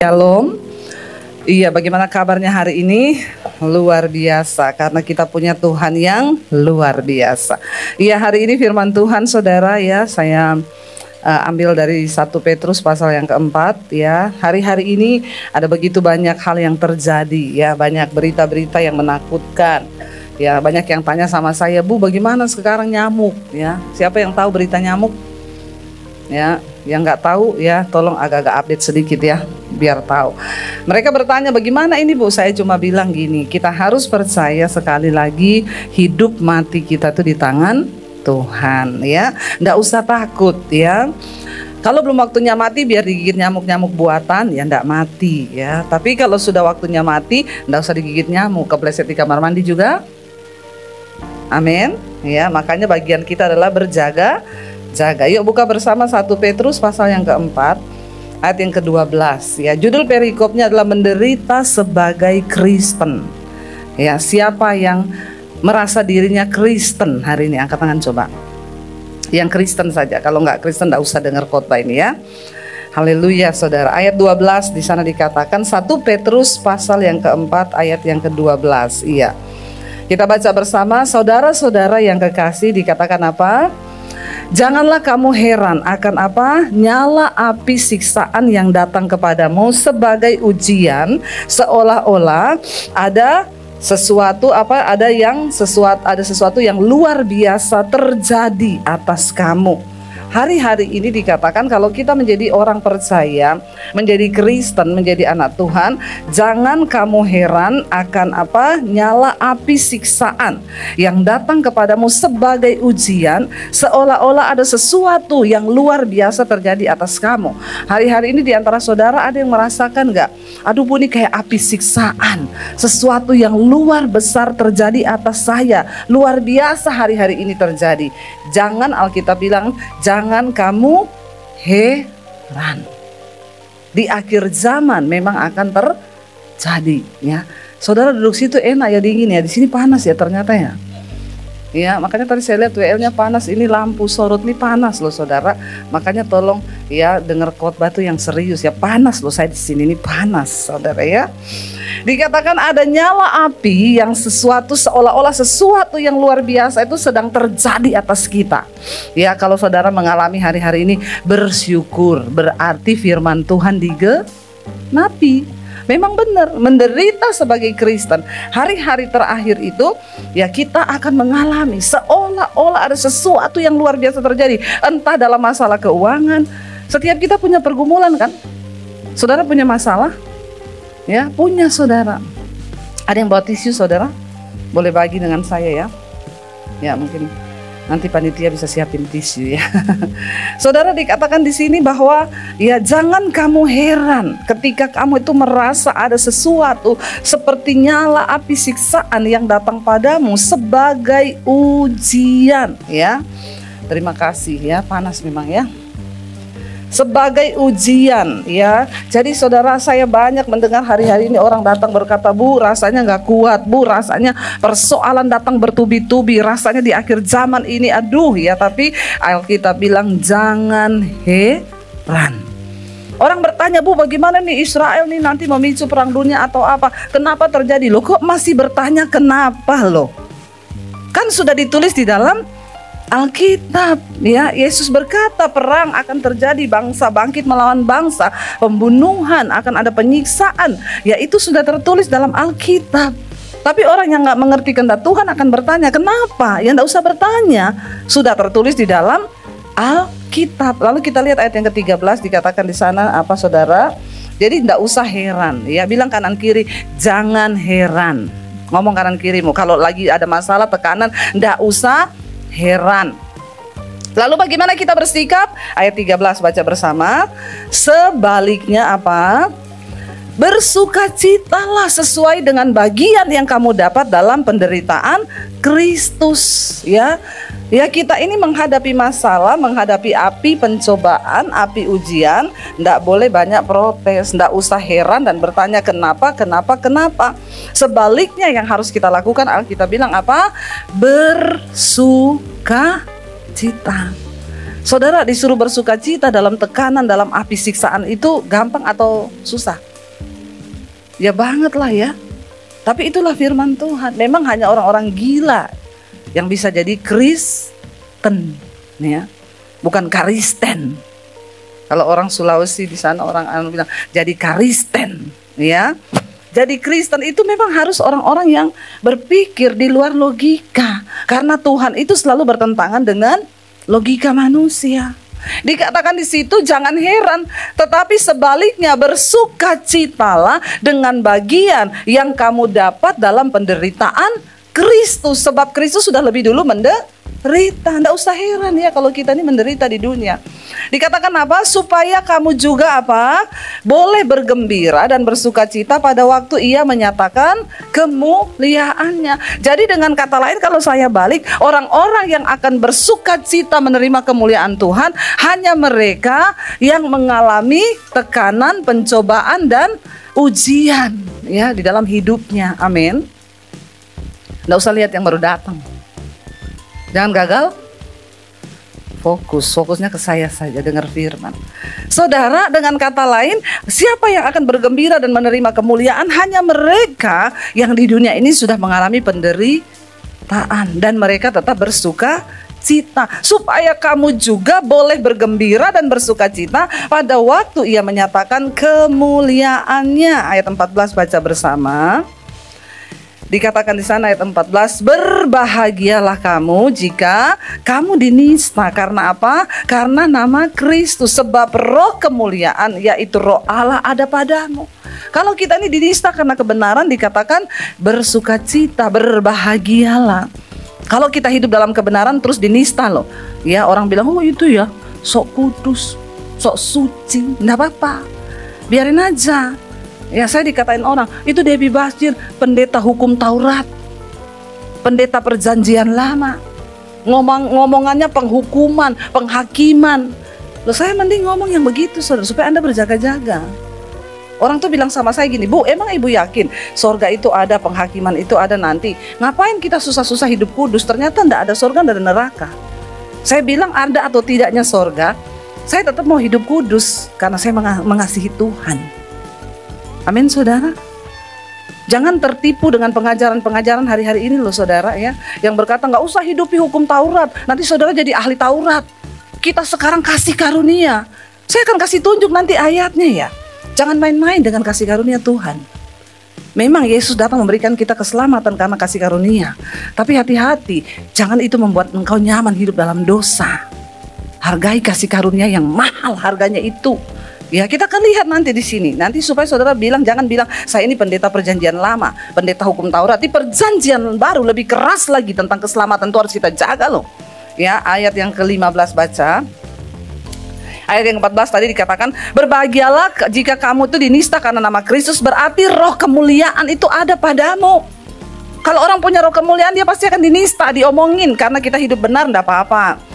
Shalom. Iya, bagaimana kabarnya hari ini? Luar biasa, karena kita punya Tuhan yang luar biasa. Iya, hari ini firman Tuhan saudara ya, saya ambil dari 1 Petrus pasal yang keempat ya. Hari-hari ini ada begitu banyak hal yang terjadi ya, banyak berita-berita yang menakutkan. Ya, banyak yang tanya sama saya, Bu, bagaimana sekarang nyamuk ya? Siapa yang tahu berita nyamuk? Ya, yang nggak tahu ya, tolong agak-agak update sedikit ya, biar tahu. Mereka bertanya bagaimana ini Bu, saya cuma bilang gini, kita harus percaya sekali lagi hidup mati kita tuh di tangan Tuhan ya, nggak usah takut ya. Kalau belum waktunya mati biar digigit nyamuk-nyamuk buatan ya nggak mati ya. Tapi kalau sudah waktunya mati nggak usah digigit nyamuk, kepleset di kamar mandi juga. Amin ya, makanya bagian kita adalah berjaga. Yuk buka bersama 1 Petrus pasal yang keempat ayat yang ke-12 ya. Judul perikopnya adalah menderita sebagai Kristen. Ya, siapa yang merasa dirinya Kristen hari ini? Angkat tangan coba. Yang Kristen saja. Kalau nggak Kristen nggak usah dengar khotbah ini ya. Haleluya saudara. Ayat 12 di sana dikatakan 1 Petrus pasal yang keempat ayat yang ke-12. Iya. Kita baca bersama, saudara-saudara yang kekasih, dikatakan apa? Janganlah kamu heran akan apa? Nyala api siksaan yang datang kepadamu sebagai ujian, seolah-olah ada sesuatu ada sesuatu yang luar biasa terjadi atas kamu. Hari-hari ini dikatakan kalau kita menjadi orang percaya, menjadi Kristen, menjadi anak Tuhan, jangan kamu heran akan apa? Nyala api siksaan yang datang kepadamu sebagai ujian, seolah-olah ada sesuatu yang luar biasa terjadi atas kamu. Hari-hari ini di antara saudara ada yang merasakan nggak? Aduh Bu, ini kayak api siksaan, sesuatu yang luar besar terjadi atas saya, luar biasa hari-hari ini terjadi. Jangan, Alkitab bilang, jangan kamu heran. Di akhir zaman memang akan terjadi ya. Saudara duduk situ enak ya, dingin ya. Di sini panas ya ternyata ya. Ya, makanya tadi saya lihat WL-nya panas, ini lampu sorot nih panas loh saudara. Makanya tolong ya dengar khotbah tuh yang serius ya, panas loh saya di sini ini panas saudara ya. Dikatakan ada nyala api yang sesuatu seolah-olah sesuatu yang luar biasa itu sedang terjadi atas kita. Ya, kalau saudara mengalami hari-hari ini bersyukur, berarti firman Tuhan digenapi. Memang benar, menderita sebagai Kristen. Hari-hari terakhir itu ya kita akan mengalami seolah-olah ada sesuatu yang luar biasa terjadi. Entah dalam masalah keuangan. Setiap kita punya pergumulan kan? Saudara punya masalah? Ya, punya saudara. Ada yang bawa tisu saudara? Boleh bagi dengan saya ya. Ya, mungkin nanti panitia bisa siapin tisu ya. Saudara, dikatakan di sini bahwa ya jangan kamu heran ketika kamu itu merasa ada sesuatu seperti nyala api siksaan yang datang padamu sebagai ujian ya. Terima kasih ya, panas memang ya. Sebagai ujian ya. Jadi saudara, saya banyak mendengar hari-hari ini orang datang berkata, Bu rasanya gak kuat, Bu rasanya persoalan datang bertubi-tubi, rasanya di akhir zaman ini aduh ya. Tapi Alkitab bilang jangan heran. Orang bertanya, Bu bagaimana nih Israel nih nanti memicu perang dunia atau apa? Kenapa terjadi? Loh kok masih bertanya kenapa loh? Kan sudah ditulis di dalam Alkitab ya. Yesus berkata perang akan terjadi, bangsa bangkit melawan bangsa, pembunuhan, akan ada penyiksaan. Ya itu sudah tertulis dalam Alkitab. Tapi orang yang nggak mengerti kehendak Tuhan akan bertanya kenapa? Ya nggak usah bertanya, sudah tertulis di dalam Alkitab. Lalu kita lihat ayat yang ke-13 dikatakan di sana apa saudara? Jadi nggak usah heran ya. Bilang kanan kiri jangan heran. Ngomong kanan kirimu kalau lagi ada masalah tekanan, nggak usah heran. Lalu bagaimana kita bersikap? Ayat 13 baca bersama. Sebaliknya apa? Bersukacitalah sesuai dengan bagian yang kamu dapat dalam penderitaan Kristus ya. Ya kita ini menghadapi masalah, menghadapi api pencobaan, api ujian, ndak boleh banyak protes, ndak usah heran dan bertanya kenapa. Sebaliknya yang harus kita lakukan, Alkitab bilang apa? Bersukacita. Saudara disuruh bersukacita dalam tekanan, dalam api siksaan itu gampang atau susah? Ya banget lah ya. Tapi itulah firman Tuhan. Memang hanya orang-orang gila yang bisa jadi Kristen, ya. Bukan Karisten. Kalau orang Sulawesi di sana orang bilang jadi Karisten, ya. Jadi Kristen itu memang harus orang-orang yang berpikir di luar logika. Karena Tuhan itu selalu bertentangan dengan logika manusia. Dikatakan di situ jangan heran, tetapi sebaliknya bersukacitalah dengan bagian yang kamu dapat dalam penderitaan Kristus. Sebab Kristus sudah lebih dulu menderita. Tidak usah heran ya kalau kita ini menderita di dunia. Dikatakan apa? Supaya kamu juga apa? Boleh bergembira dan bersukacita pada waktu Ia menyatakan kemuliaannya. Jadi dengan kata lain kalau saya balik, orang-orang yang akan bersukacita menerima kemuliaan Tuhan hanya mereka yang mengalami tekanan, pencobaan dan ujian ya di dalam hidupnya. Amin. Tidak usah lihat yang baru datang. Jangan gagal. Fokusnya ke saya saja, dengar firman. Saudara, dengan kata lain, siapa yang akan bergembira dan menerima kemuliaan? Hanya mereka yang di dunia ini sudah mengalami penderitaan dan mereka tetap bersuka cita. Supaya kamu juga boleh bergembira dan bersuka cita pada waktu Ia menyatakan kemuliaannya. Ayat 14 baca bersama. Dikatakan di sana ayat 14, berbahagialah kamu jika kamu dinista. Karena apa? Karena nama Kristus. Sebab roh kemuliaan, yaitu roh Allah ada padamu. Kalau kita ini dinista karena kebenaran, dikatakan bersukacita, berbahagialah. Kalau kita hidup dalam kebenaran terus dinista loh. Ya, orang bilang, oh itu ya sok kudus, sok suci. Nggak apa-apa, biarin aja. Ya, saya dikatain orang, itu Debbie Basir, pendeta hukum Taurat, pendeta perjanjian lama, ngomongannya penghukuman, penghakiman. Loh, saya mending ngomong yang begitu, saudara, supaya Anda berjaga-jaga. Orang tuh bilang sama saya gini, Bu, emang ibu yakin sorga itu ada, penghakiman itu ada nanti? Ngapain kita susah-susah hidup kudus? Ternyata enggak ada sorga, enggak ada neraka. Saya bilang ada atau tidaknya sorga, saya tetap mau hidup kudus karena saya mengasihi Tuhan. Amin, saudara. Jangan tertipu dengan pengajaran-pengajaran hari-hari ini loh, saudara ya, yang berkata nggak usah hidupi hukum Taurat, nanti saudara jadi ahli Taurat. Kita sekarang kasih karunia. Saya akan kasih tunjuk nanti ayatnya ya. Jangan main-main dengan kasih karunia Tuhan. Memang Yesus datang memberikan kita keselamatan karena kasih karunia. Tapi hati-hati, jangan itu membuat engkau nyaman hidup dalam dosa. Hargai kasih karunia yang mahal harganya itu. Ya, kita akan lihat nanti di sini. Nanti supaya saudara bilang, jangan bilang saya ini pendeta perjanjian lama, pendeta hukum Taurat. Di perjanjian baru lebih keras lagi tentang keselamatan, itu harus kita jaga loh. Ya, ayat yang ke-15 baca. Ayat yang ke-14 tadi dikatakan, berbahagialah jika kamu itu dinista karena nama Kristus, berarti roh kemuliaan itu ada padamu. Kalau orang punya roh kemuliaan, dia pasti akan dinista, diomongin karena kita hidup benar, enggak apa-apa.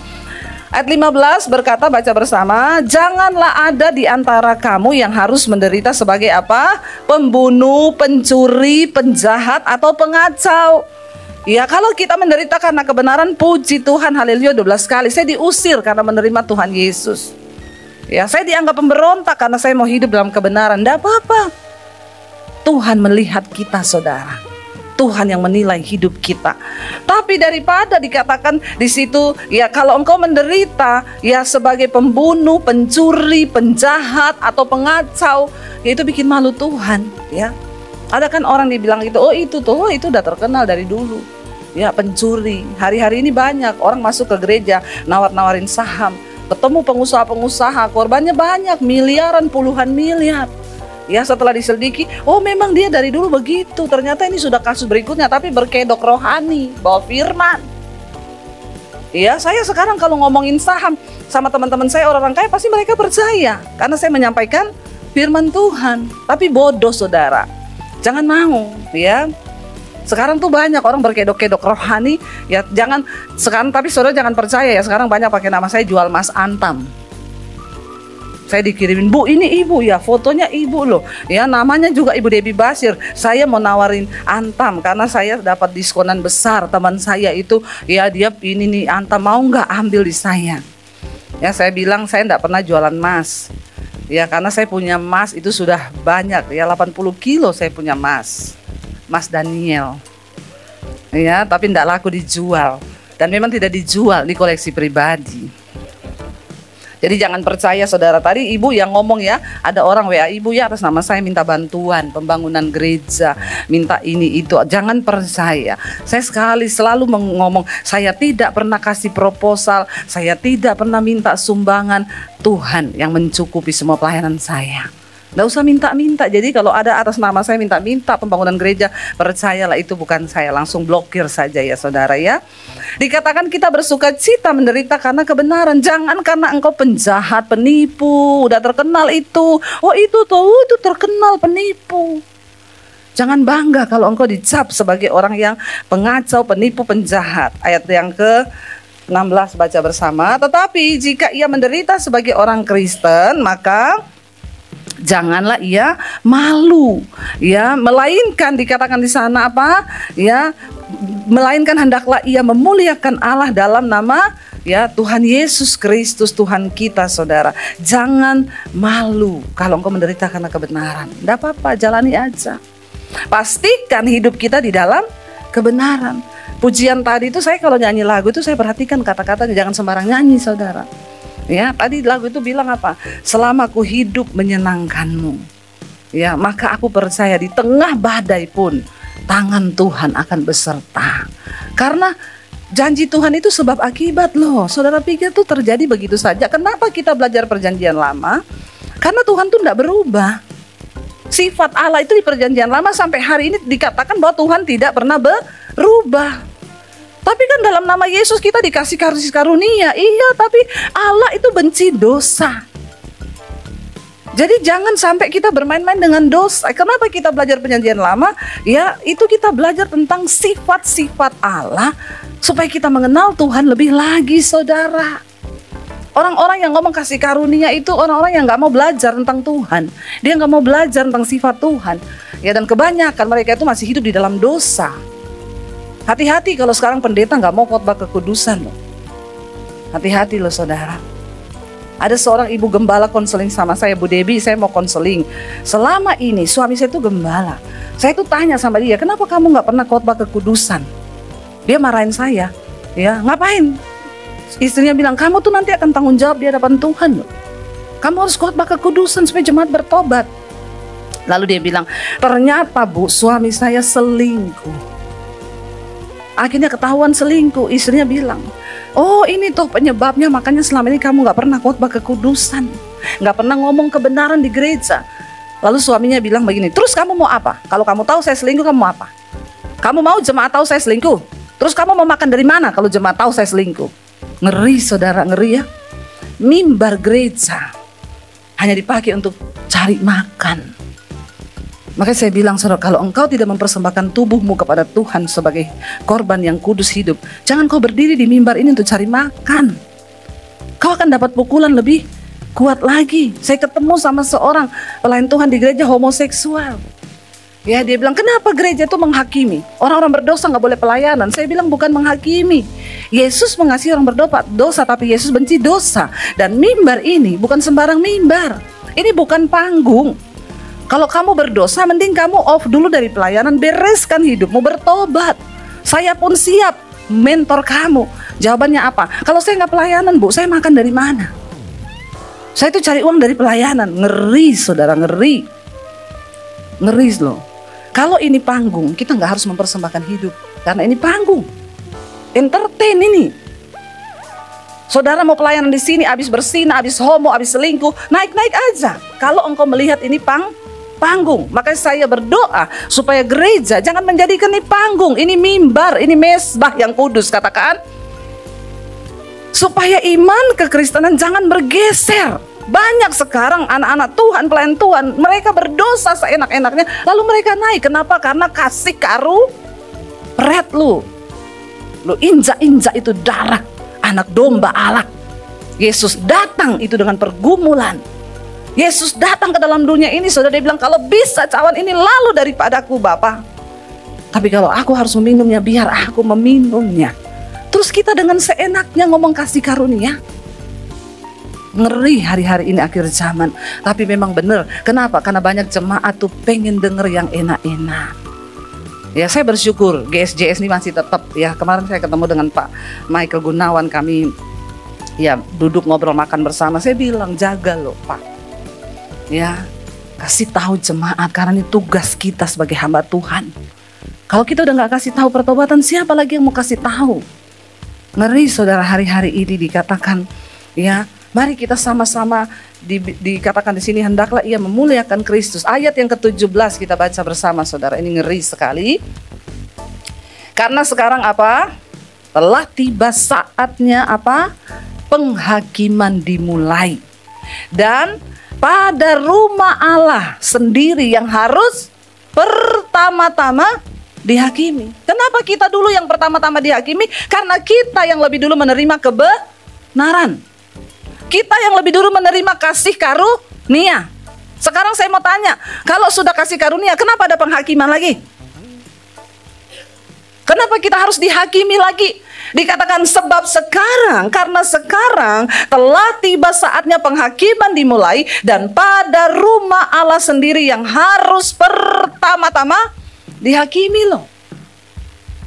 Ayat 15 berkata, baca bersama, janganlah ada di antara kamu yang harus menderita sebagai apa? Pembunuh, pencuri, penjahat, atau pengacau. Ya, kalau kita menderita karena kebenaran, puji Tuhan, haleluya 12 kali. Saya diusir karena menerima Tuhan Yesus. Ya, saya dianggap pemberontak karena saya mau hidup dalam kebenaran. Tidak apa-apa. Tuhan melihat kita, saudara. Tuhan yang menilai hidup kita. Tapi daripada dikatakan di situ, ya kalau engkau menderita ya sebagai pembunuh, pencuri, penjahat atau pengacau, ya itu bikin malu Tuhan, ya. Ada kan orang dibilang itu, oh itu udah terkenal dari dulu. Ya, pencuri. Hari-hari ini banyak orang masuk ke gereja nawar-nawarin saham, ketemu pengusaha-pengusaha, korbannya banyak, miliaran, puluhan miliar. Ya, setelah diselidiki, oh memang dia dari dulu begitu. Ternyata ini sudah kasus berikutnya, tapi berkedok rohani, bawa firman. Ya, saya sekarang kalau ngomongin saham sama teman-teman saya orang kaya, pasti mereka percaya karena saya menyampaikan firman Tuhan. Tapi bodoh, saudara. Jangan mau, ya. Sekarang tuh banyak orang berkedok-kedok rohani, ya jangan sekarang, tapi saudara jangan percaya ya. Sekarang banyak pakai nama saya jual Mas Antam. Saya dikirimin, Bu ini ibu ya, fotonya ibu loh. Ya, namanya juga Ibu Debbie Basir. Saya mau nawarin Antam karena saya dapat diskonan besar. Teman saya itu, ya dia ini nih Antam, mau nggak ambil di saya? Ya, saya bilang saya nggak pernah jualan emas. Ya, karena saya punya emas itu sudah banyak ya, 80 kilo saya punya emas. Mas Daniel. Ya, tapi tidak laku dijual. Dan memang tidak dijual, di koleksi pribadi. Jadi jangan percaya saudara. Tadi ibu yang ngomong ya, ada orang WA ibu ya atas nama saya minta bantuan pembangunan gereja, minta ini itu. Jangan percaya. Saya selalu ngomong, saya tidak pernah kasih proposal, saya tidak pernah minta sumbangan. Tuhan yang mencukupi semua pelayanan saya. Nggak usah minta-minta. Jadi kalau ada atas nama saya minta-minta pembangunan gereja, percayalah itu bukan saya. Langsung blokir saja ya saudara ya. Dikatakan kita bersuka cita menderita karena kebenaran. Jangan karena engkau penjahat, penipu, udah terkenal itu. Oh itu tuh, itu terkenal penipu. Jangan bangga kalau engkau dicap sebagai orang yang pengacau, penipu, penjahat. Ayat yang ke-16 baca bersama. Tetapi jika ia menderita sebagai orang Kristen, maka janganlah ia malu, ya, melainkan dikatakan di sana apa? Ya, melainkan hendaklah ia memuliakan Allah dalam nama ya Tuhan Yesus Kristus Tuhan kita, saudara. Jangan malu kalau engkau menderita karena kebenaran. Tidak apa-apa, jalani aja. Pastikan hidup kita di dalam kebenaran. Pujian tadi itu saya kalau nyanyi lagu itu saya perhatikan kata-katanya, jangan sembarang nyanyi, saudara. Ya, tadi lagu itu bilang apa? Selama aku hidup menyenangkanmu, ya, maka aku percaya di tengah badai pun tangan Tuhan akan beserta. Karena janji Tuhan itu sebab akibat loh. Saudara pikir itu terjadi begitu saja? Kenapa kita belajar perjanjian lama? Karena Tuhan tuh tidak berubah. Sifat Allah itu di perjanjian lama sampai hari ini dikatakan bahwa Tuhan tidak pernah berubah. Tapi kan dalam nama Yesus kita dikasih kasih karunia. Iya, tapi Allah itu benci dosa. Jadi jangan sampai kita bermain-main dengan dosa. Kenapa kita belajar perjanjian lama? Ya, itu kita belajar tentang sifat-sifat Allah supaya kita mengenal Tuhan lebih lagi, saudara. Orang-orang yang ngomong kasih karunia itu orang-orang yang gak mau belajar tentang Tuhan. Dia gak mau belajar tentang sifat Tuhan. Ya, dan kebanyakan mereka itu masih hidup di dalam dosa. Hati-hati kalau sekarang pendeta nggak mau khotbah kekudusan loh. Hati-hati loh saudara. Ada seorang ibu gembala konseling sama saya, Bu Debbie, saya mau konseling. Selama ini suami saya itu gembala. Saya tuh tanya sama dia, kenapa kamu nggak pernah khotbah kekudusan? Dia marahin saya, ya ngapain? Istrinya bilang, kamu tuh nanti akan tanggung jawab di hadapan Tuhan loh. Kamu harus khotbah kekudusan supaya jemaat bertobat. Lalu dia bilang, ternyata Bu, suami saya selingkuh. Akhirnya ketahuan selingkuh. Istrinya bilang, oh ini tuh penyebabnya, makanya selama ini kamu gak pernah khotbah kekudusan, gak pernah ngomong kebenaran di gereja. Lalu suaminya bilang begini, terus kamu mau apa? Kalau kamu tahu saya selingkuh, kamu mau apa? Kamu mau jemaat tahu saya selingkuh? Terus kamu mau makan dari mana kalau jemaat tahu saya selingkuh? Ngeri saudara, ngeri ya. Mimbar gereja hanya dipakai untuk cari makan. Makanya saya bilang, saudara, kalau engkau tidak mempersembahkan tubuhmu kepada Tuhan sebagai korban yang kudus hidup, jangan kau berdiri di mimbar ini untuk cari makan. Kau akan dapat pukulan lebih kuat lagi. Saya ketemu sama seorang pelayan Tuhan di gereja homoseksual. Ya, dia bilang, kenapa gereja itu menghakimi? Orang-orang berdosa nggak boleh pelayanan. Saya bilang, bukan menghakimi. Yesus mengasihi orang berdosa, tapi Yesus benci dosa. Dan mimbar ini bukan sembarang mimbar. Ini bukan panggung. Kalau kamu berdosa, mending kamu off dulu dari pelayanan, bereskan hidupmu, bertobat. Saya pun siap mentor kamu. Jawabannya apa? Kalau saya nggak pelayanan, Bu, saya makan dari mana? Saya itu cari uang dari pelayanan. Ngeri, saudara, ngeri. Ngeri loh. Kalau ini panggung, kita nggak harus mempersembahkan hidup. Karena ini panggung. Entertain ini. Saudara mau pelayanan di sini, habis bersina, habis homo, habis selingkuh, naik-naik aja. Kalau engkau melihat ini panggung, makanya saya berdoa supaya gereja jangan menjadikan ini panggung, ini mimbar, ini mesbah yang kudus, katakan. Supaya iman kekristenan jangan bergeser. Banyak sekarang anak-anak Tuhan, pelayan Tuhan, mereka berdosa seenak-enaknya, lalu mereka naik. Kenapa? Karena kasih karet lu injak-injak itu darah anak domba Allah. Yesus datang itu dengan pergumulan. Yesus datang ke dalam dunia ini, saudara, dia bilang, kalau bisa cawan ini lalu daripadaku Bapa, tapi kalau aku harus meminumnya, biar aku meminumnya. Terus kita dengan seenaknya ngomong kasih karunia. Ngeri hari-hari ini akhir zaman. Tapi memang benar. Kenapa? Karena banyak jemaat tuh pengen denger yang enak-enak. Ya, saya bersyukur GSJS ini masih tetap ya. Kemarin saya ketemu dengan Pak Michael Gunawan, kami ya duduk ngobrol makan bersama. Saya bilang, jaga loh Pak. Ya, kasih tahu jemaat karena ini tugas kita sebagai hamba Tuhan. Kalau kita udah nggak kasih tahu pertobatan, siapa lagi yang mau kasih tahu? Ngeri saudara, hari-hari ini dikatakan ya, mari kita sama-sama dikatakan di sini, hendaklah ia memuliakan Kristus. Ayat yang ke-17 kita baca bersama saudara. Ini ngeri sekali. Karena sekarang apa? Telah tiba saatnya apa? Penghakiman dimulai. Dan pada rumah Allah sendiri yang harus pertama-tama dihakimi. Kenapa kita dulu yang pertama-tama dihakimi? Karena kita yang lebih dulu menerima kebenaran. Kita yang lebih dulu menerima kasih karunia. Sekarang saya mau tanya, kalau sudah kasih karunia, kenapa ada penghakiman lagi? Kenapa kita harus dihakimi lagi? Dikatakan sebab sekarang, karena sekarang telah tiba saatnya penghakiman dimulai, dan pada rumah Allah sendiri yang harus pertama-tama dihakimi loh.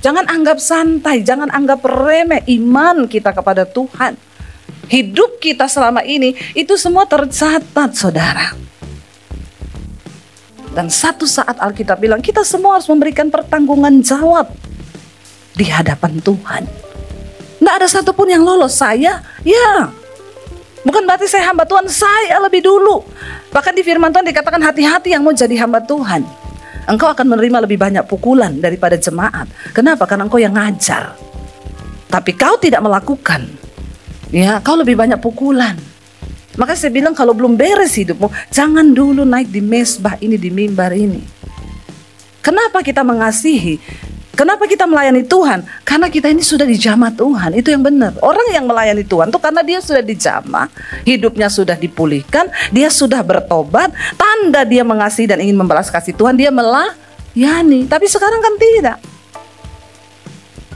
Jangan anggap santai, jangan anggap remeh iman kita kepada Tuhan. Hidup kita selama ini itu semua tercatat saudara. Dan satu saat Alkitab bilang kita semua harus memberikan pertanggungan jawab di hadapan Tuhan. Nggak ada satupun yang lolos. Saya, ya, bukan berarti saya hamba Tuhan, saya lebih dulu. Bahkan di firman Tuhan dikatakan hati-hati yang mau jadi hamba Tuhan. Engkau akan menerima lebih banyak pukulan daripada jemaat. Kenapa? Karena engkau yang ngajar. Tapi kau tidak melakukan. Ya, kau lebih banyak pukulan. Maka saya bilang kalau belum beres hidupmu, jangan dulu naik di mezbah ini, di mimbar ini. Kenapa kita mengasihi? Kenapa kita melayani Tuhan? Karena kita ini sudah dijamah Tuhan. Itu yang benar. Orang yang melayani Tuhan itu karena dia sudah dijamah, hidupnya sudah dipulihkan, dia sudah bertobat, tanda dia mengasihi dan ingin membalas kasih Tuhan, dia melayani. Tapi sekarang kan tidak.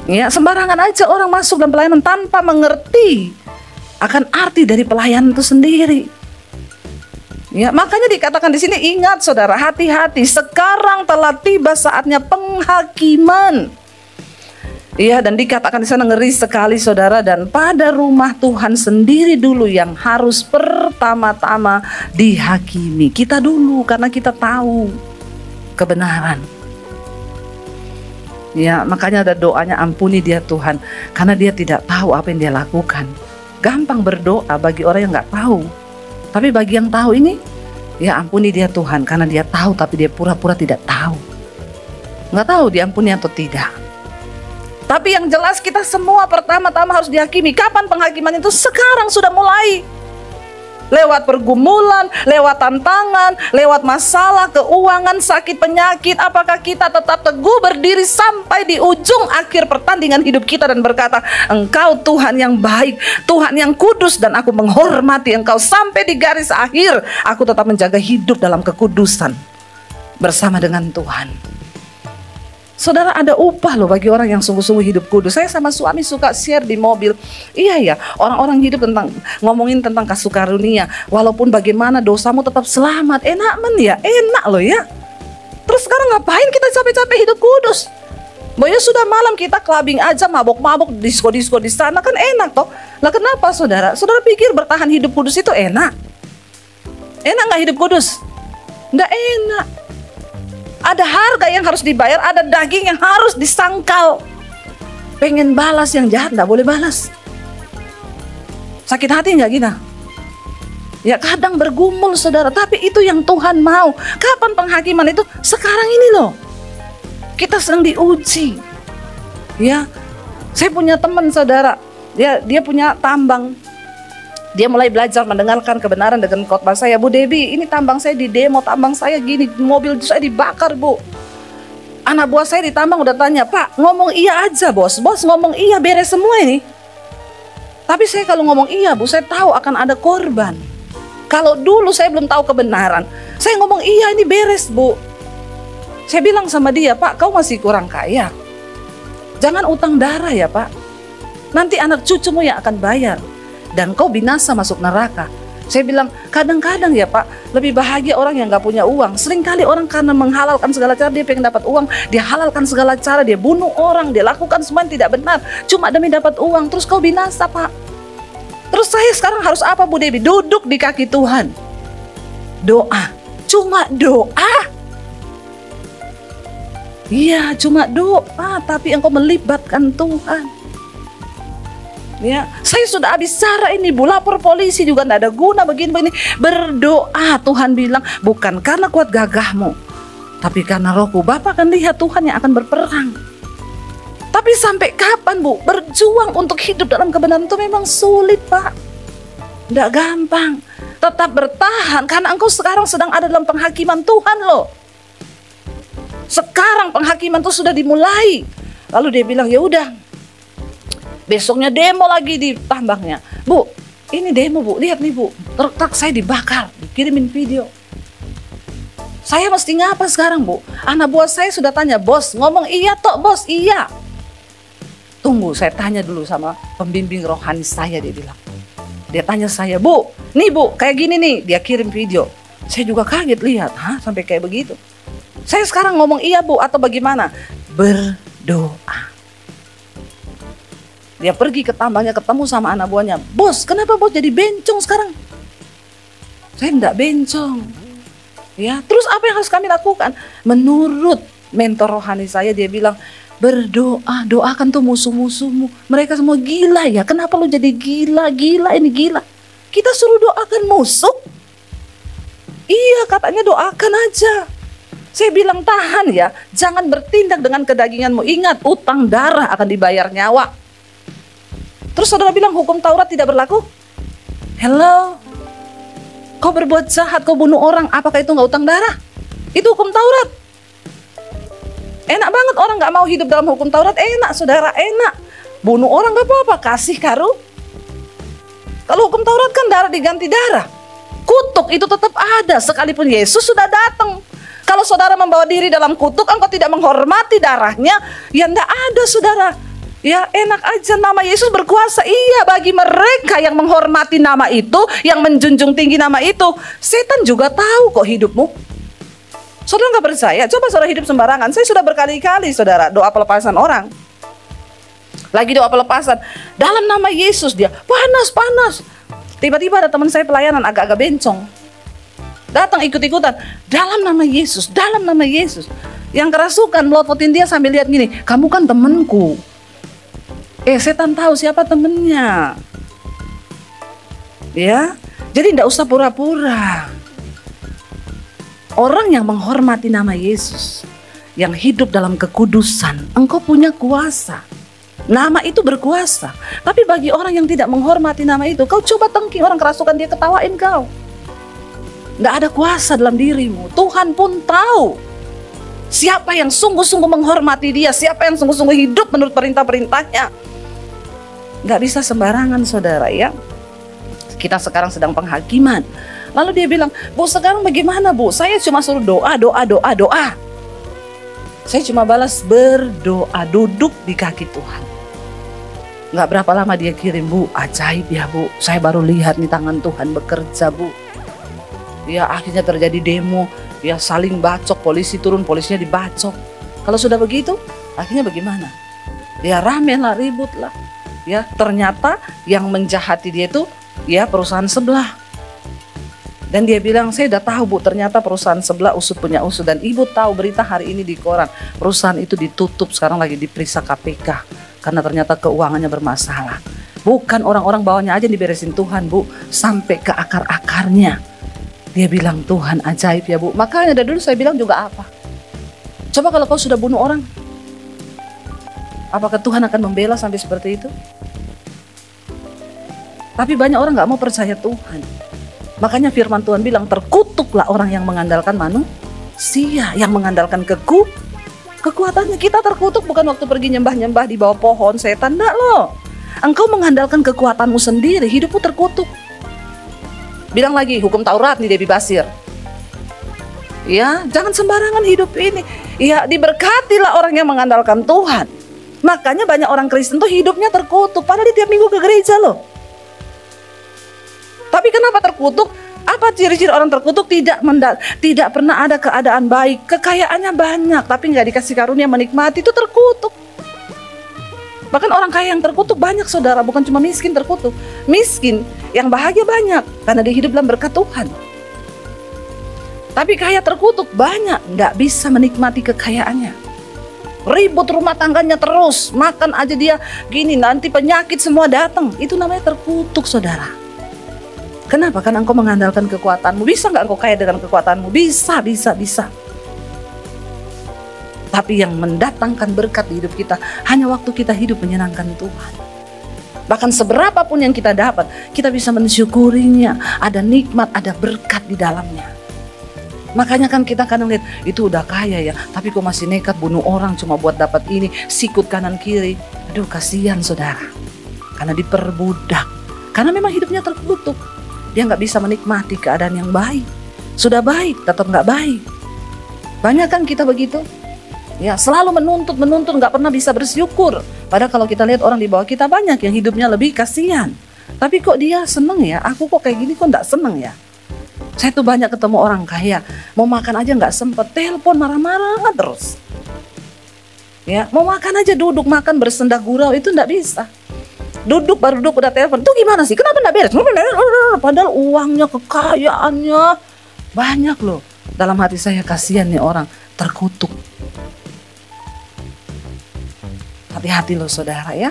Ya, sembarangan aja orang masuk dalam pelayanan tanpa mengerti akan arti dari pelayanan itu sendiri. Ya, makanya dikatakan di sini, ingat saudara, hati-hati, sekarang telah tiba saatnya penghakiman. Ya, dan dikatakan di sana ngeri sekali saudara, dan pada rumah Tuhan sendiri dulu yang harus pertama-tama dihakimi. Kita dulu karena kita tahu kebenaran. Ya, makanya ada doanya, ampuni dia Tuhan, karena dia tidak tahu apa yang dia lakukan. Gampang berdoa bagi orang yang nggak tahu. Tapi bagi yang tahu ini, ya ampuni dia Tuhan, karena dia tahu tapi dia pura-pura tidak tahu. Nggak tahu diampuni atau tidak. Tapi yang jelas kita semua pertama-tama harus dihakimi. Kapan penghakiman itu? Sekarang sudah mulai. Lewat pergumulan, lewat tantangan, lewat masalah, keuangan, sakit, penyakit. Apakah kita tetap teguh berdiri sampai di ujung akhir pertandingan hidup kita dan berkata, Engkau Tuhan yang baik, Tuhan yang kudus, dan aku menghormati Engkau sampai di garis akhir. Aku tetap menjaga hidup dalam kekudusan bersama dengan Tuhan. Saudara, ada upah loh bagi orang yang sungguh-sungguh hidup kudus. Saya sama suami suka share di mobil. Iya ya, orang-orang hidup ngomongin tentang kasih karunia. Walaupun bagaimana dosamu tetap selamat. Enak ya, enak loh ya. Terus sekarang ngapain kita capek-capek hidup kudus? Boya sudah malam kita clubbing aja, mabok-mabok, disko-disko di sana, kan enak toh. Lah kenapa saudara? Saudara pikir bertahan hidup kudus itu enak? Enak gak hidup kudus? Nggak enak. Ada harga yang harus dibayar, ada daging yang harus disangkal. Pengen balas yang jahat, gak boleh balas. Sakit hati gak kita? Ya kadang bergumul saudara, tapi itu yang Tuhan mau. Kapan penghakiman itu? Sekarang ini loh. Kita sedang diuji. Ya, saya punya teman saudara, dia punya tambang. Dia mulai belajar mendengarkan kebenaran dengan khotbah saya. Bu Debbie, ini tambang saya di demo, tambang saya gini, mobil saya dibakar bu. Anak buah saya di tambang udah tanya, Pak ngomong iya aja bos. Bos ngomong iya beres semua ini. Tapi saya kalau ngomong iya bu, saya tahu akan ada korban. Kalau dulu saya belum tahu kebenaran, saya ngomong iya ini beres bu. Saya bilang sama dia, Pak kau masih kurang kaya. Jangan utang darah ya Pak. Nanti anak cucumu yang akan bayar. Dan kau binasa masuk neraka. Saya bilang, kadang-kadang ya Pak, lebih bahagia orang yang gak punya uang. Seringkali orang karena menghalalkan segala cara, dia pengen dapat uang, dia halalkan segala cara, dia bunuh orang, dia lakukan semua yang tidak benar, cuma demi dapat uang. Terus kau binasa Pak. Terus saya sekarang harus apa Bu Dewi? Duduk di kaki Tuhan. Doa. Cuma doa. Iya, cuma doa, tapi engkau melibatkan Tuhan. Ya, saya sudah habis cara ini Bu, lapor polisi juga tidak ada guna begini-begini. Berdoa, Tuhan bilang, bukan karena kuat gagahmu, tapi karena rohku. Bapak akan lihat Tuhan yang akan berperang. Tapi sampai kapan Bu? Berjuang untuk hidup dalam kebenaran itu memang sulit Pak. Tidak gampang. Tetap bertahan karena engkau sekarang sedang ada dalam penghakiman Tuhan loh. Sekarang penghakiman itu sudah dimulai. Lalu dia bilang, ya udah, besoknya demo lagi di tambangnya. Bu, ini demo Bu, lihat nih Bu, truk saya dibakar, dikirimin video. Saya mesti ngapa sekarang Bu? Anak buah saya sudah tanya, bos, ngomong iya tok bos, iya. Tunggu, saya tanya dulu sama pembimbing rohani saya, dia bilang. Dia tanya saya, Bu, nih Bu, kayak gini nih, dia kirim video. Saya juga kaget lihat, sampai kayak begitu. Saya sekarang ngomong iya Bu atau bagaimana? Berdoa. Dia pergi ke tambangnya, ketemu sama anak buahnya. Bos, kenapa bos jadi bencong sekarang? Saya enggak bencong. Ya, terus apa yang harus kami lakukan? Menurut mentor rohani saya, dia bilang, berdoa, doakan tuh musuh-musuhmu. Mereka semua gila ya, kenapa lu jadi gila, ini gila. Kita suruh doakan musuh. Iya, katanya doakan aja. Saya bilang tahan ya, jangan bertindak dengan kedaginganmu. Ingat, utang darah akan dibayar nyawa. Terus saudara bilang hukum Taurat tidak berlaku? Hello? Kau berbuat jahat, kau bunuh orang, apakah itu nggak utang darah? Itu hukum Taurat. Enak banget orang nggak mau hidup dalam hukum Taurat, enak saudara, enak. Bunuh orang nggak apa-apa, kasih karu. Kalau hukum Taurat kan darah diganti darah. Kutuk itu tetap ada, sekalipun Yesus sudah datang. Kalau saudara membawa diri dalam kutuk, engkau tidak menghormati darahnya, ya enggak ada saudara. Ya enak aja, nama Yesus berkuasa. Iya, bagi mereka yang menghormati nama itu, yang menjunjung tinggi nama itu. Setan juga tahu kok hidupmu. Saudara nggak percaya? Coba saudara hidup sembarangan. Saya sudah berkali-kali saudara doa pelepasan orang. Lagi doa pelepasan, dalam nama Yesus dia panas. Tiba-tiba ada teman saya pelayanan agak-agak bencong. Datang ikut-ikutan, dalam nama Yesus, dalam nama Yesus. Yang kerasukan melototin dia sambil lihat gini, kamu kan temanku. Setan tahu siapa temennya. Ya, jadi tidak usah pura-pura. Orang yang menghormati nama Yesus, yang hidup dalam kekudusan, engkau punya kuasa. Nama itu berkuasa. Tapi bagi orang yang tidak menghormati nama itu, kau coba tengking orang kerasukan, dia ketawain kau. Nggak ada kuasa dalam dirimu. Tuhan pun tahu siapa yang sungguh-sungguh menghormati dia, siapa yang sungguh-sungguh hidup menurut perintah-perintahnya. Nggak bisa sembarangan saudara ya. Kita sekarang sedang penghakiman. Lalu dia bilang, Bu sekarang bagaimana Bu? Saya cuma suruh doa. Saya cuma balas berdoa, duduk di kaki Tuhan. Nggak berapa lama dia kirim, Bu, ajaib ya Bu. Saya baru lihat nih tangan Tuhan bekerja Bu. Ya akhirnya terjadi demo, ya saling bacok, polisi turun, polisinya dibacok. Kalau sudah begitu, akhirnya bagaimana? Ya rame lah, ribut lah. Ya ternyata yang menjahati dia itu ya perusahaan sebelah. Dan dia bilang, saya udah tahu Bu, ternyata perusahaan sebelah usut punya usut. Dan ibu tahu berita hari ini di koran, perusahaan itu ditutup, sekarang lagi diperiksa KPK. Karena ternyata keuangannya bermasalah. Bukan orang-orang bawahnya aja diberesin Tuhan Bu, sampai ke akar-akarnya. Dia bilang, Tuhan ajaib ya Bu. Makanya dari dulu saya bilang juga apa? Coba kalau kau sudah bunuh orang, apakah Tuhan akan membela sampai seperti itu? Tapi banyak orang gak mau percaya Tuhan. Makanya firman Tuhan bilang, terkutuklah orang yang mengandalkan manusia, yang mengandalkan kekuatannya. Kita terkutuk bukan waktu pergi nyembah-nyembah di bawah pohon setan, enggak loh. Engkau mengandalkan kekuatanmu sendiri, hidupmu terkutuk. Bilang lagi, hukum Taurat nih Debbie Basir. Ya, jangan sembarangan hidup ini. Ya, diberkatilah orang yang mengandalkan Tuhan. Makanya banyak orang Kristen tuh hidupnya terkutuk, padahal dia tiap minggu ke gereja loh. Tapi kenapa terkutuk? Apa ciri-ciri orang terkutuk? Tidak pernah ada keadaan baik, kekayaannya banyak, tapi nggak dikasih karunia menikmati, itu terkutuk. Bahkan orang kaya yang terkutuk banyak, saudara, bukan cuma miskin terkutuk. Miskin yang bahagia banyak, karena dia hidup dalam berkat Tuhan. Tapi kaya terkutuk banyak, nggak bisa menikmati kekayaannya. Ribut rumah tangganya terus, makan aja dia gini, nanti penyakit semua datang. Itu namanya terkutuk, saudara. Kenapa? Karena engkau mengandalkan kekuatanmu. Bisa nggak engkau kaya dengan kekuatanmu? Bisa. Tapi yang mendatangkan berkat di hidup kita hanya waktu kita hidup menyenangkan Tuhan. Bahkan seberapa pun yang kita dapat, kita bisa mensyukurinya. Ada nikmat, ada berkat di dalamnya. Makanya kan kita kadang lihat, itu udah kaya ya, tapi kok masih nekat bunuh orang cuma buat dapat ini, sikut kanan kiri. Aduh, kasihan saudara. Karena diperbudak. Karena memang hidupnya terkutuk. Dia nggak bisa menikmati keadaan yang baik. Sudah baik, tetap nggak baik. Banyak kan kita begitu? Ya, selalu menuntut, nggak pernah bisa bersyukur. Padahal kalau kita lihat orang di bawah kita banyak yang hidupnya lebih, kasihan. Tapi kok dia seneng ya? Aku kok kayak gini kok nggak seneng ya? Saya tuh banyak ketemu orang kaya, mau makan aja nggak sempet, telepon marah-marah terus. Ya, mau makan aja duduk makan bersendak gurau itu nggak bisa. Baru duduk udah telepon. Itu gimana sih? Kenapa nggak beres? Padahal uangnya, kekayaannya banyak loh. Dalam hati saya, kasihan nih orang terkutuk. Hati-hati loh saudara ya.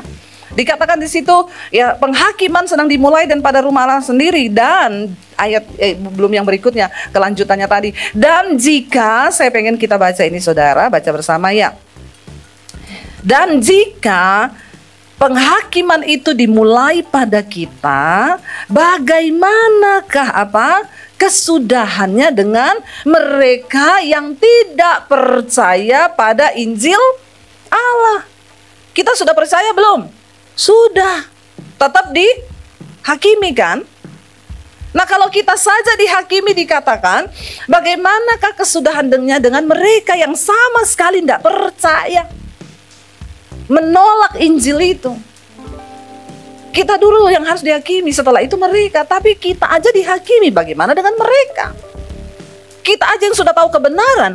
Dikatakan di situ ya, penghakiman sedang dimulai dan pada rumah Allah sendiri. Dan ayat belum yang berikutnya, kelanjutannya tadi. Dan jika, saya pengen kita baca ini saudara, baca bersama ya. Dan jika penghakiman itu dimulai pada kita, bagaimanakah kesudahannya dengan mereka yang tidak percaya pada Injil Allah? Kita sudah percaya belum? Sudah. Tetap dihakimi kan? Nah, kalau kita saja dihakimi, dikatakan bagaimanakah kesudahan dengan mereka yang sama sekali tidak percaya, menolak Injil itu. Kita dulu yang harus dihakimi, setelah itu mereka. Tapi kita aja dihakimi, bagaimana dengan mereka? Kita aja yang sudah tahu kebenaran,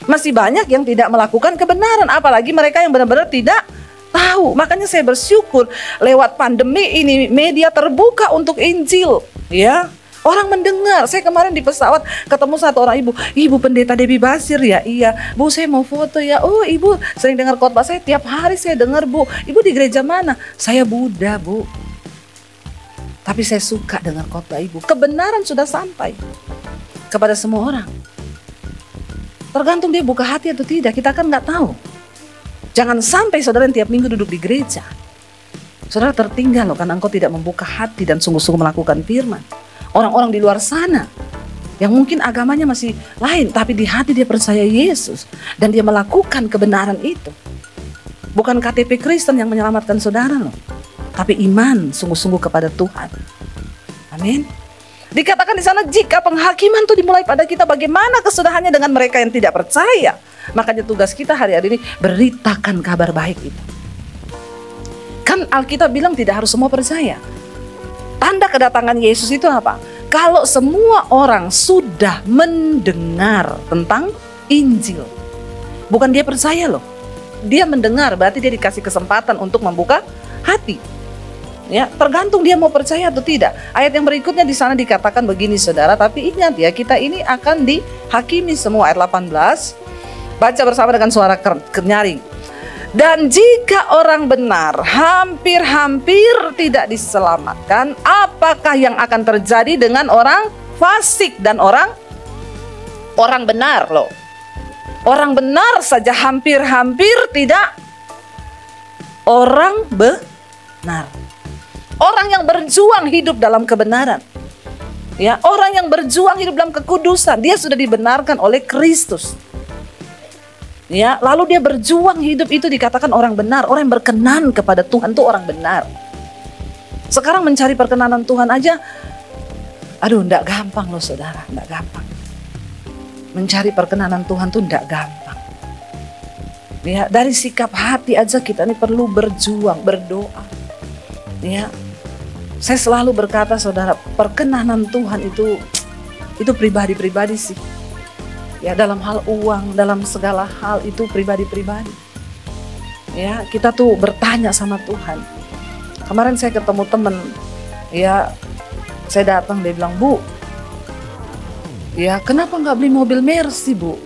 masih banyak yang tidak melakukan kebenaran. Apalagi mereka yang benar-benar tidak tahu. Makanya saya bersyukur lewat pandemi ini media terbuka untuk Injil, ya. Orang mendengar. Saya kemarin di pesawat ketemu satu orang ibu pendeta Debbie Basir ya. Iya, Bu, saya mau foto ya. Oh, ibu sering dengar khotbah saya, tiap hari saya dengar, Bu. Ibu di gereja mana? Saya Buddha, Bu. Tapi saya suka dengar khotbah ibu. Kebenaran sudah sampai kepada semua orang. Tergantung dia buka hati atau tidak, kita kan nggak tahu. Jangan sampai saudara yang tiap minggu duduk di gereja, saudara tertinggal loh, karena engkau tidak membuka hati dan sungguh-sungguh melakukan firman. Orang-orang di luar sana yang mungkin agamanya masih lain, tapi di hati dia percaya Yesus dan dia melakukan kebenaran itu. Bukan KTP Kristen yang menyelamatkan saudara loh, tapi iman sungguh-sungguh kepada Tuhan. Amin. Dikatakan di sana, jika penghakiman itu dimulai pada kita, bagaimana kesudahannya dengan mereka yang tidak percaya? Makanya tugas kita hari-hari ini beritakan kabar baik itu. Kan Alkitab bilang tidak harus semua percaya. Tanda kedatangan Yesus itu apa? Kalau semua orang sudah mendengar tentang Injil. Bukan dia percaya loh. Dia mendengar, berarti dia dikasih kesempatan untuk membuka hati. Ya, tergantung dia mau percaya atau tidak. Ayat yang berikutnya di sana dikatakan begini saudara, tapi ingat ya, kita ini akan dihakimi semua. Ayat 18. Baca bersama dengan suara nyaring. Dan jika orang benar hampir-hampir tidak diselamatkan, apakah yang akan terjadi dengan orang fasik dan orang benar loh? Orang benar saja hampir-hampir tidak. Orang benar. Orang yang berjuang hidup dalam kebenaran. Ya, orang yang berjuang hidup dalam kekudusan, dia sudah dibenarkan oleh Kristus. Ya, lalu dia berjuang hidup itu dikatakan orang benar, orang yang berkenan kepada Tuhan itu orang benar. Sekarang mencari perkenanan Tuhan aja, aduh, enggak gampang loh saudara, enggak gampang. Mencari perkenanan Tuhan tuh enggak gampang. Ya, dari sikap hati aja kita ini perlu berjuang, berdoa. Ya, Saya selalu berkata saudara, perkenanan Tuhan itu pribadi-pribadi sih. Ya, dalam hal uang, dalam segala hal itu pribadi-pribadi. Ya, kita tuh bertanya sama Tuhan. Kemarin saya ketemu temen, ya, saya datang, dia bilang, "Bu, ya kenapa nggak beli mobil Mercy, Bu?"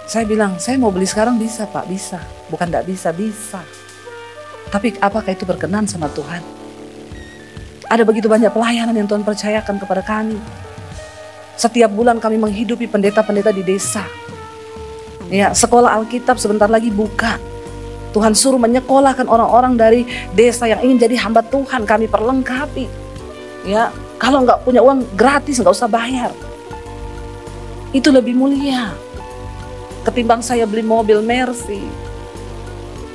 Saya bilang, "Saya mau beli sekarang." "Bisa Pak, bisa." "Bukan nggak bisa, bisa. Tapi apakah itu berkenan sama Tuhan?" Ada begitu banyak pelayanan yang Tuhan percayakan kepada kami. Setiap bulan kami menghidupi pendeta-pendeta di desa. Ya, sekolah Alkitab sebentar lagi buka. Tuhan suruh menyekolahkan orang-orang dari desa yang ingin jadi hamba Tuhan, kami perlengkapi. Ya, kalau nggak punya uang gratis, nggak usah bayar. Itu lebih mulia ketimbang saya beli mobil Mercy.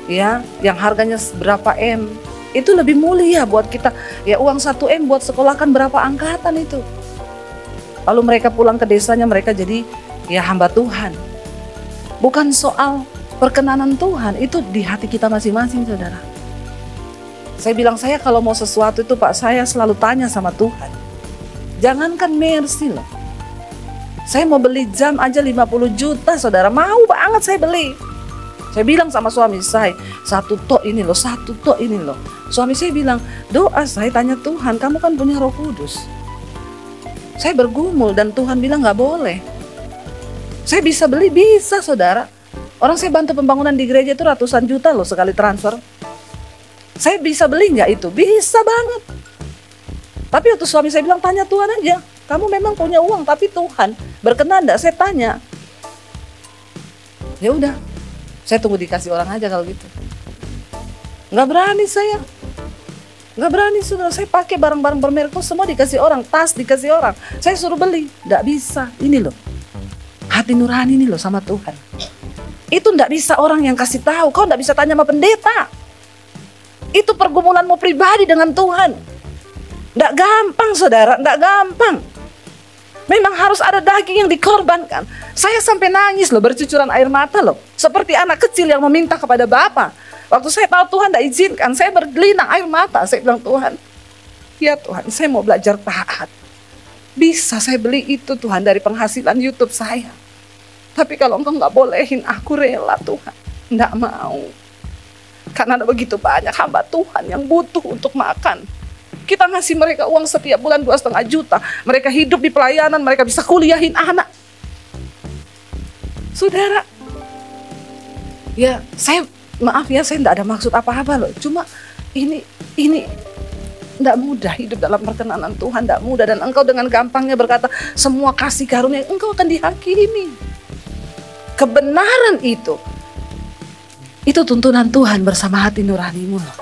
Ya, yang harganya berapa M. Itu lebih mulia buat kita. Ya, uang 1 M buat sekolahkan berapa angkatan itu. Lalu mereka pulang ke desanya, mereka jadi ya hamba Tuhan. Bukan soal perkenanan Tuhan, itu di hati kita masing-masing saudara. Saya bilang, saya kalau mau sesuatu itu Pak, saya selalu tanya sama Tuhan. Jangankan Mercy loh. Saya mau beli jam aja 50 juta saudara, mau banget saya beli. Saya bilang sama suami saya, 1 tok ini loh, 1 tok ini loh. Suami saya bilang, doa saya tanya Tuhan, kamu kan punya Roh Kudus. Saya bergumul dan Tuhan bilang nggak boleh. Saya bisa beli, bisa saudara. Orang saya bantu pembangunan di gereja itu ratusan juta loh sekali transfer. Saya bisa beli nggak itu? Bisa banget. Tapi waktu suami saya bilang, tanya Tuhan aja. Kamu memang punya uang, tapi Tuhan berkenan nggak? Saya tanya. Ya udah, saya tunggu dikasih orang aja kalau gitu. Nggak berani saya. Nggak berani saudara, saya pakai barang-barang bermerek tuh semua dikasih orang, tas dikasih orang. Saya suruh beli, nggak bisa. Ini loh, hati nurani ini loh sama Tuhan. Itu nggak bisa orang yang kasih tahu. Kau nggak bisa tanya sama pendeta. Itu pergumulanmu pribadi dengan Tuhan. Nggak gampang saudara, nggak gampang. Memang harus ada daging yang dikorbankan. Saya sampai nangis loh, bercucuran air mata loh. Seperti anak kecil yang meminta kepada Bapa. Waktu saya tahu Tuhan tidak izinkan, saya bergelinang air mata. Saya bilang, Tuhan, ya Tuhan, saya mau belajar taat. Bisa saya beli itu Tuhan dari penghasilan YouTube saya. Tapi kalau Engkau nggak bolehin, aku rela Tuhan. Nggak mau. Karena ada begitu banyak hamba Tuhan yang butuh untuk makan. Kita ngasih mereka uang setiap bulan 2,5 juta. Mereka hidup di pelayanan, mereka bisa kuliahin anak. Saudara, ya saya maaf ya, saya tidak ada maksud apa-apa loh. Cuma ini tidak mudah hidup dalam perkenanan Tuhan, tidak mudah. Dan engkau dengan gampangnya berkata, semua kasih karunia, engkau akan dihakimi. Kebenaran itu tuntunan Tuhan bersama hati nuranimu loh.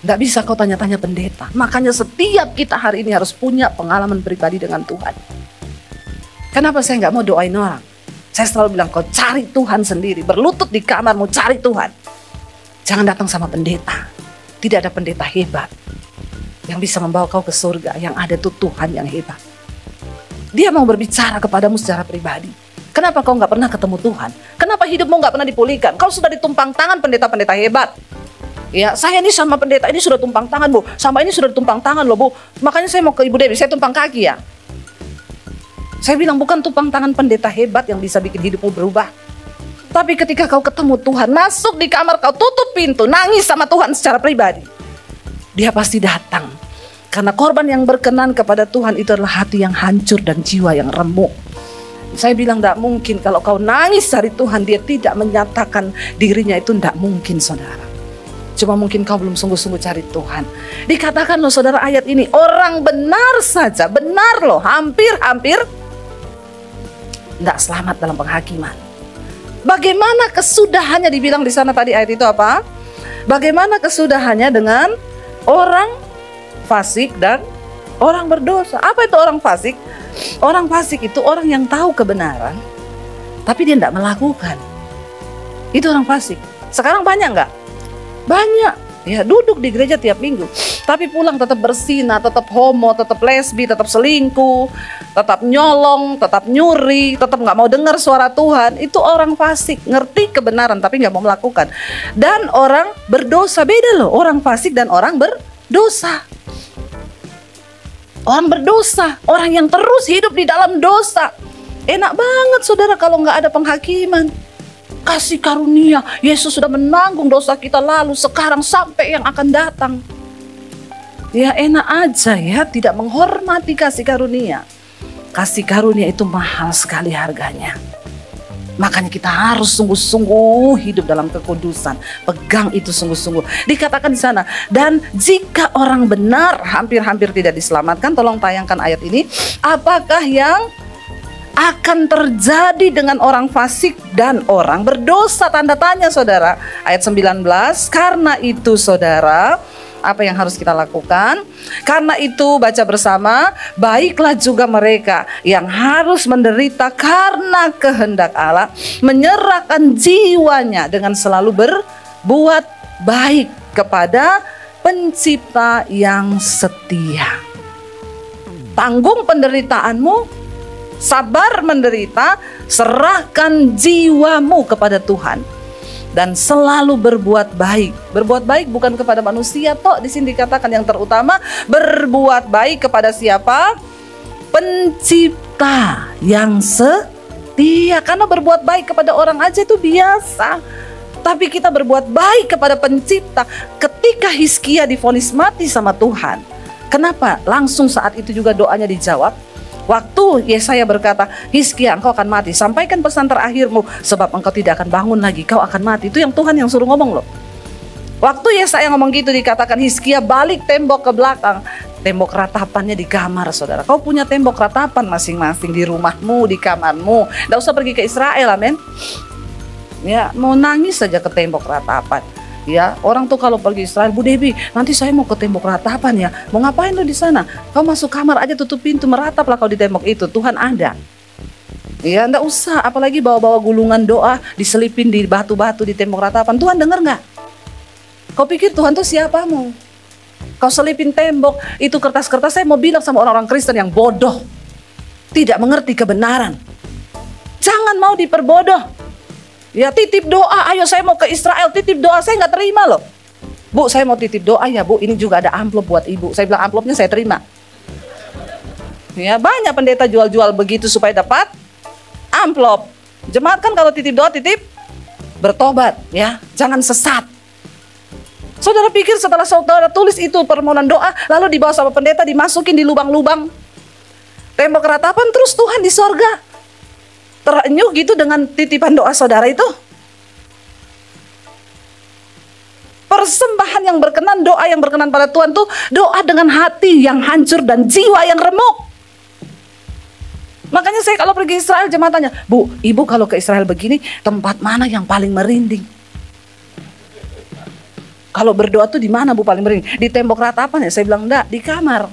Tidak bisa kau tanya-tanya pendeta. Makanya setiap kita hari ini harus punya pengalaman pribadi dengan Tuhan. Kenapa saya nggak mau doain orang? Saya selalu bilang, kau cari Tuhan sendiri. Berlutut di kamarmu, cari Tuhan. Jangan datang sama pendeta. Tidak ada pendeta hebat yang bisa membawa kau ke surga. Yang ada tuh Tuhan yang hebat. Dia mau berbicara kepadamu secara pribadi. Kenapa kau nggak pernah ketemu Tuhan? Kenapa hidupmu nggak pernah dipulihkan? Kau sudah ditumpang tangan pendeta-pendeta hebat. Ya, saya ini sama pendeta ini sudah tumpang tangan, Bu. Sama ini sudah tumpang tangan loh, Bu. Makanya saya mau ke Ibu Dewi, saya tumpang kaki ya. Saya bilang bukan tumpang tangan pendeta hebat yang bisa bikin hidupmu berubah. Tapi ketika kau ketemu Tuhan, masuk di kamar kau, tutup pintu, nangis sama Tuhan secara pribadi. Dia pasti datang. Karena korban yang berkenan kepada Tuhan itu adalah hati yang hancur dan jiwa yang remuk. Saya bilang tidak mungkin kalau kau nangis cari Tuhan, dia tidak menyatakan dirinya, itu tidak mungkin saudara. Cuma mungkin kau belum sungguh-sungguh cari Tuhan. Dikatakan loh saudara ayat ini, orang benar saja, benar loh, hampir-hampir tidak selamat dalam penghakiman. Bagaimana kesudahannya dibilang di sana tadi ayat itu apa? Bagaimana kesudahannya dengan orang fasik dan orang berdosa? Apa itu orang fasik? Orang fasik itu orang yang tahu kebenaran, tapi dia tidak melakukan. Itu orang fasik. Sekarang banyak nggak? Banyak. Ya, duduk di gereja tiap minggu, tapi pulang tetap berzina, tetap homo, tetap lesbi, tetap selingkuh, tetap nyolong, tetap nyuri, tetap nggak mau dengar suara Tuhan. Itu orang fasik, ngerti kebenaran tapi nggak mau melakukan. Dan orang berdosa, beda loh, orang fasik dan orang berdosa. Orang berdosa, orang yang terus hidup di dalam dosa. Enak banget saudara kalau nggak ada penghakiman. Kasih karunia, Yesus sudah menanggung dosa kita lalu, sekarang sampai yang akan datang. Ya enak aja ya, tidak menghormati kasih karunia. Kasih karunia itu mahal sekali harganya. Makanya kita harus sungguh-sungguh hidup dalam kekudusan. Pegang itu sungguh-sungguh. Dikatakan di sana, dan jika orang benar hampir-hampir tidak diselamatkan, tolong tayangkan ayat ini. Apakah yang akan terjadi dengan orang fasik dan orang berdosa? Tanda tanya saudara. Ayat 19, karena itu saudara, apa yang harus kita lakukan? Karena itu, baca bersama, baiklah juga mereka yang harus menderita karena kehendak Allah, menyerahkan jiwanya dengan selalu berbuat baik kepada Pencipta yang setia. Tanggung penderitaanmu, sabar menderita, serahkan jiwamu kepada Tuhan dan selalu berbuat baik. Berbuat baik bukan kepada manusia toh, di sini dikatakan yang terutama berbuat baik kepada siapa? Pencipta yang setia. Karena berbuat baik kepada orang aja itu biasa, tapi kita berbuat baik kepada Pencipta. Ketika Hizkia divonis mati sama Tuhan, kenapa langsung saat itu juga doanya dijawab? Waktu Yesaya berkata, Hizkia engkau akan mati, sampaikan pesan terakhirmu, sebab engkau tidak akan bangun lagi, kau akan mati. Itu yang Tuhan yang suruh ngomong loh. Waktu Yesaya ngomong gitu, dikatakan Hizkia balik tembok ke belakang. Tembok ratapannya di kamar saudara. Kau punya tembok ratapan masing-masing di rumahmu, di kamarmu. Nggak usah pergi ke Israel, amin. Ya, mau nangis saja ke tembok ratapan. Ya, orang tuh kalau pergi Israel, Bu Debi, nanti saya mau ke tembok ratapan ya. Mau ngapain lu di sana? Kau masuk kamar aja, tutup pintu, merataplah kau di tembok itu. Tuhan ada. Ya, enggak usah, apalagi bawa-bawa gulungan doa, diselipin di batu-batu di tembok ratapan. Tuhan dengar nggak? Kau pikir Tuhan tuh siapamu? Kau selipin tembok, itu kertas-kertas. Saya mau bilang sama orang-orang Kristen yang bodoh, tidak mengerti kebenaran. Jangan mau diperbodoh. Ya, titip doa, ayo saya mau ke Israel, titip doa, saya nggak terima loh. Bu, saya mau titip doa ya Bu, ini juga ada amplop buat ibu. Saya bilang amplopnya saya terima. Ya, banyak pendeta jual-jual begitu supaya dapat amplop. Jemaat kan kalau titip doa, titip bertobat ya, jangan sesat. Saudara pikir setelah saudara tulis itu permohonan doa, lalu dibawa sama pendeta, dimasukin di lubang-lubang tembok ratapan, terus Tuhan di sorga terenyuh gitu dengan titipan doa saudara itu? Persembahan yang berkenan, doa yang berkenan pada Tuhan tuh doa dengan hati yang hancur dan jiwa yang remuk. Makanya saya kalau pergi Israel, jemaat tanya, Bu, ibu kalau ke Israel begini, tempat mana yang paling merinding? Kalau berdoa tuh di mana Bu paling merinding? Di tembok ratapan ya? Saya bilang enggak, di kamar.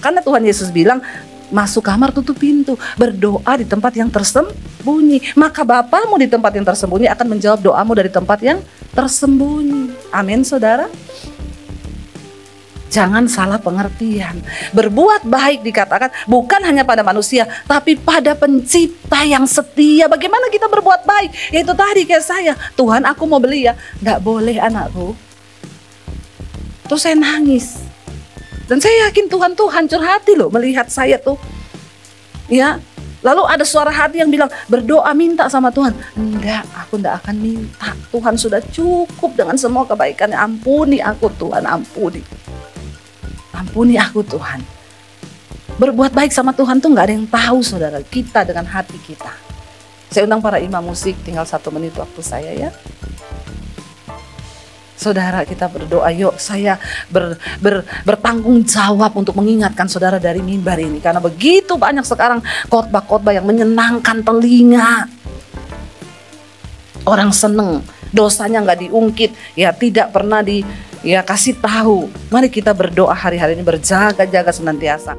Karena Tuhan Yesus bilang, masuk kamar tutup pintu, berdoa di tempat yang tersembunyi, maka Bapamu di tempat yang tersembunyi akan menjawab doamu dari tempat yang tersembunyi. Amin saudara. Jangan salah pengertian. Berbuat baik dikatakan bukan hanya pada manusia, tapi pada Pencipta yang setia. Bagaimana kita berbuat baik? Yaitu tadi kayak saya, Tuhan aku mau beli ya. Nggak boleh anakku. Terus saya nangis. Dan saya yakin Tuhan tuh hancur hati loh melihat saya tuh. Ya, lalu ada suara hati yang bilang, berdoa minta sama Tuhan. Enggak, aku enggak akan minta. Tuhan sudah cukup dengan semua kebaikannya. Ampuni aku Tuhan, ampuni. Ampuni aku Tuhan. Berbuat baik sama Tuhan tuh nggak ada yang tahu saudara. Kita dengan hati kita. Saya undang para imam musik, tinggal 1 menit waktu saya ya. Saudara kita berdoa, yuk saya bertanggung jawab untuk mengingatkan saudara dari mimbar ini. Karena begitu banyak sekarang khotbah-khotbah yang menyenangkan telinga. Orang seneng, dosanya nggak diungkit, ya tidak pernah kasih tahu. Mari kita berdoa hari-hari ini, berjaga-jaga senantiasa.